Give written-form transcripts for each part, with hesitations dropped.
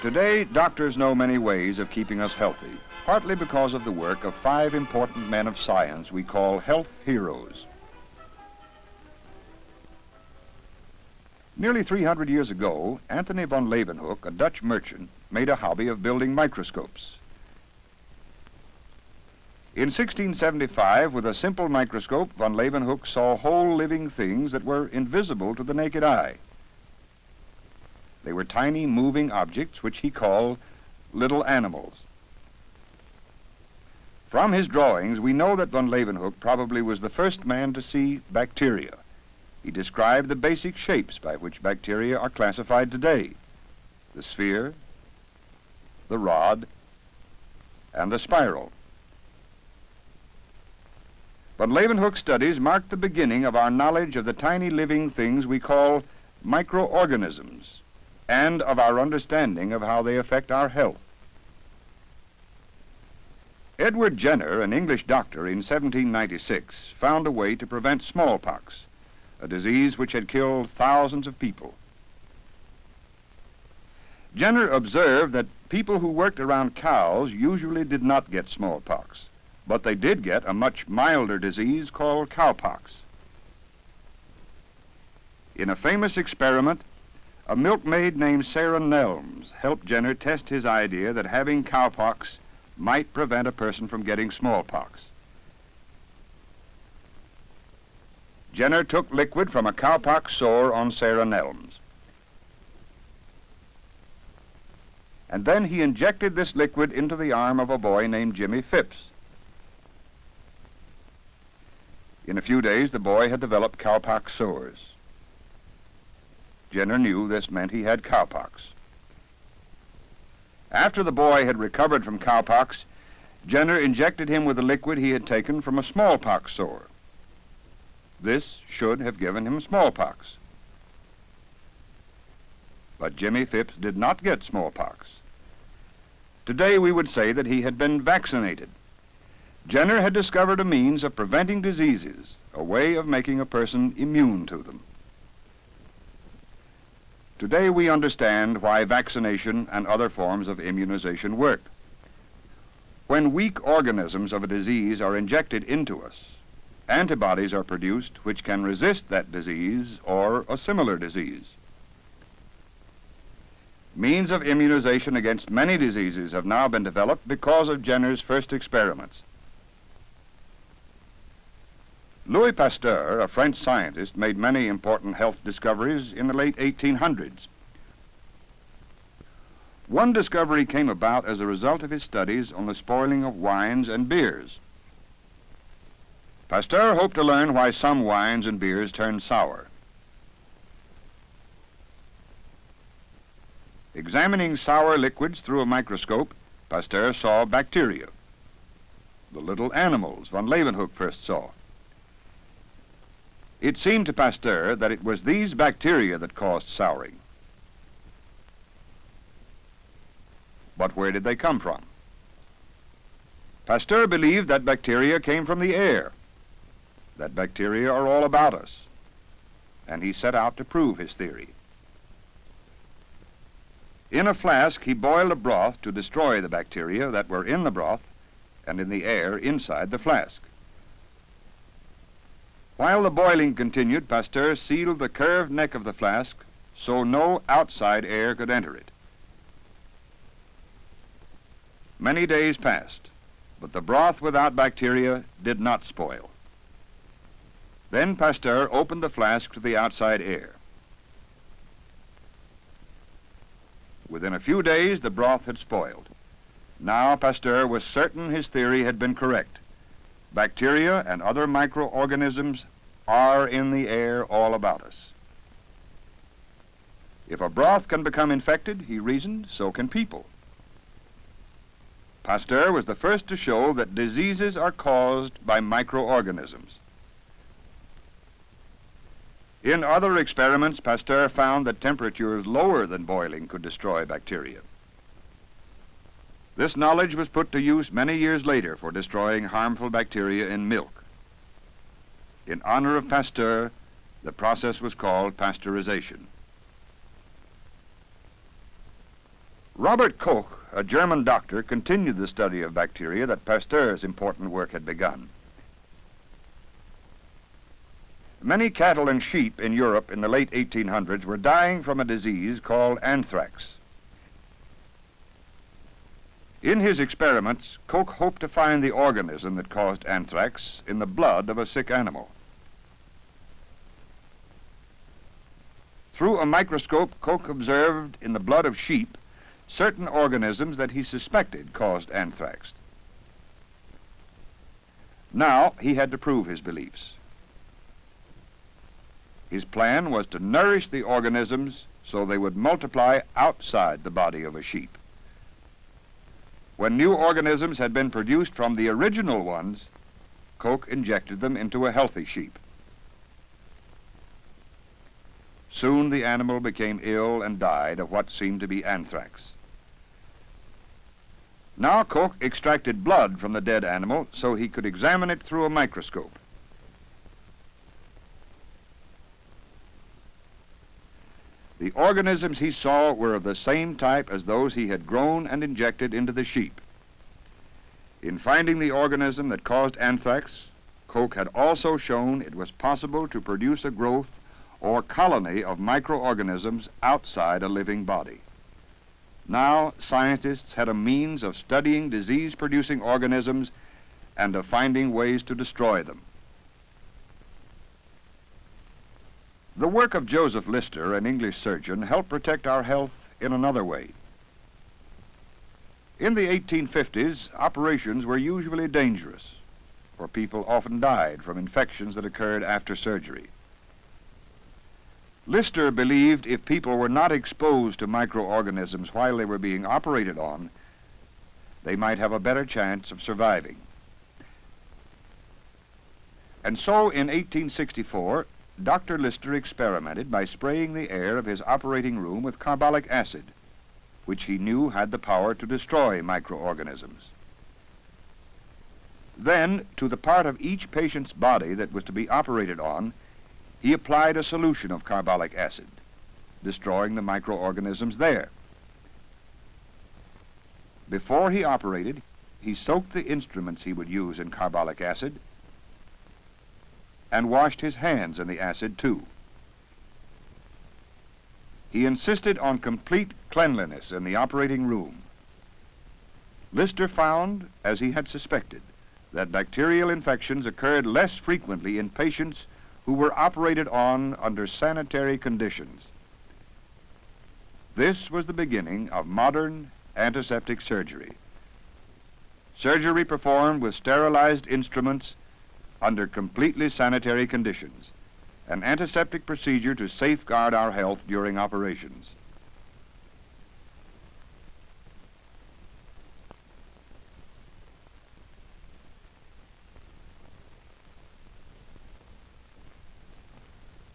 Today, doctors know many ways of keeping us healthy, partly because of the work of 5 important men of science we call health heroes. Nearly 300 years ago, Anthony von Leeuwenhoek, a Dutch merchant, made a hobby of building microscopes. In 1675, with a simple microscope, von Leeuwenhoek saw whole living things that were invisible to the naked eye. They were tiny moving objects which he called little animals. From his drawings, we know that von Leeuwenhoek probably was the first man to see bacteria. He described the basic shapes by which bacteria are classified today: the sphere, the rod, and the spiral. Von Leeuwenhoek's studies marked the beginning of our knowledge of the tiny living things we call microorganisms, and of our understanding of how they affect our health. Edward Jenner, an English doctor, in 1796 found a way to prevent smallpox, a disease which had killed thousands of people. Jenner observed that people who worked around cows usually did not get smallpox, but they did get a much milder disease called cowpox. In a famous experiment, a milkmaid named Sarah Nelms helped Jenner test his idea that having cowpox might prevent a person from getting smallpox. Jenner took liquid from a cowpox sore on Sarah Nelms, and then he injected this liquid into the arm of a boy named Jimmy Phipps. In a few days, the boy had developed cowpox sores. Jenner knew this meant he had cowpox. After the boy had recovered from cowpox, Jenner injected him with the liquid he had taken from a smallpox sore. This should have given him smallpox. But Jimmy Phipps did not get smallpox. Today we would say that he had been vaccinated. Jenner had discovered a means of preventing diseases, a way of making a person immune to them. Today we understand why vaccination and other forms of immunization work. When weak organisms of a disease are injected into us, antibodies are produced which can resist that disease or a similar disease. Means of immunization against many diseases have now been developed because of Jenner's first experiments. Louis Pasteur, a French scientist, made many important health discoveries in the late 1800s. One discovery came about as a result of his studies on the spoiling of wines and beers. Pasteur hoped to learn why some wines and beers turn sour. Examining sour liquids through a microscope, Pasteur saw bacteria, the little animals von Leeuwenhoek first saw. It seemed to Pasteur that it was these bacteria that caused souring. But where did they come from? Pasteur believed that bacteria came from the air, that bacteria are all about us, and he set out to prove his theory. In a flask, he boiled a broth to destroy the bacteria that were in the broth and in the air inside the flask. While the boiling continued, Pasteur sealed the curved neck of the flask so no outside air could enter it. Many days passed, but the broth without bacteria did not spoil. Then Pasteur opened the flask to the outside air. Within a few days, the broth had spoiled. Now Pasteur was certain his theory had been correct. Bacteria and other microorganisms are in the air all about us. If a broth can become infected, he reasoned, so can people. Pasteur was the first to show that diseases are caused by microorganisms. In other experiments, Pasteur found that temperatures lower than boiling could destroy bacteria. This knowledge was put to use many years later for destroying harmful bacteria in milk. In honor of Pasteur, the process was called pasteurization. Robert Koch, a German doctor, continued the study of bacteria that Pasteur's important work had begun. Many cattle and sheep in Europe in the late 1800s were dying from a disease called anthrax. In his experiments, Koch hoped to find the organism that caused anthrax in the blood of a sick animal. Through a microscope, Koch observed in the blood of sheep certain organisms that he suspected caused anthrax. Now he had to prove his beliefs. His plan was to nourish the organisms so they would multiply outside the body of a sheep. When new organisms had been produced from the original ones, Koch injected them into a healthy sheep. Soon the animal became ill and died of what seemed to be anthrax. Now Koch extracted blood from the dead animal so he could examine it through a microscope. The organisms he saw were of the same type as those he had grown and injected into the sheep. In finding the organism that caused anthrax, Koch had also shown it was possible to produce a growth or colony of microorganisms outside a living body. Now scientists had a means of studying disease-producing organisms and of finding ways to destroy them. The work of Joseph Lister, an English surgeon, helped protect our health in another way. In the 1850s, operations were usually dangerous, for people often died from infections that occurred after surgery. Lister believed if people were not exposed to microorganisms while they were being operated on, they might have a better chance of surviving. And so in 1864, Dr. Lister experimented by spraying the air of his operating room with carbolic acid, which he knew had the power to destroy microorganisms. Then, to the part of each patient's body that was to be operated on, he applied a solution of carbolic acid, destroying the microorganisms there. Before he operated, he soaked the instruments he would use in carbolic acid and washed his hands in the acid too. He insisted on complete cleanliness in the operating room. Lister found, as he had suspected, that bacterial infections occurred less frequently in patients who were operated on under sanitary conditions. This was the beginning of modern antiseptic surgery. Surgery performed with sterilized instruments under completely sanitary conditions, an antiseptic procedure to safeguard our health during operations.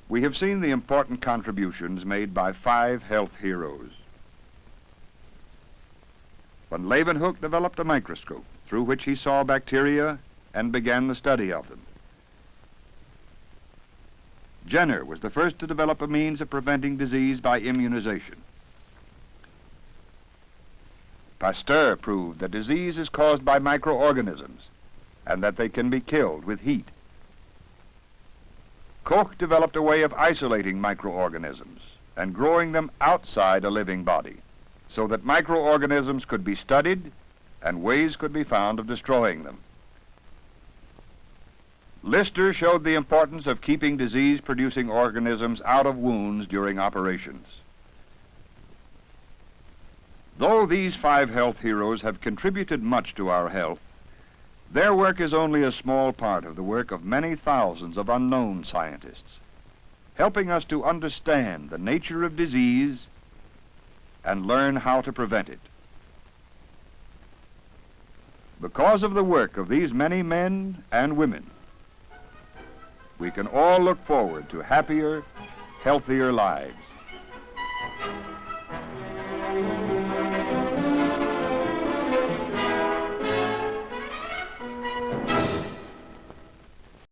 We have seen the important contributions made by 5 health heroes. Van Leeuwenhoek developed a microscope through which he saw bacteria and began the study of them. Jenner was the first to develop a means of preventing disease by immunization. Pasteur proved that disease is caused by microorganisms and that they can be killed with heat. Koch developed a way of isolating microorganisms and growing them outside a living body so that microorganisms could be studied and ways could be found of destroying them. Lister showed the importance of keeping disease-producing organisms out of wounds during operations. Though these 5 health heroes have contributed much to our health, their work is only a small part of the work of many thousands of unknown scientists, helping us to understand the nature of disease and learn how to prevent it. Because of the work of these many men and women, we can all look forward to happier, healthier lives.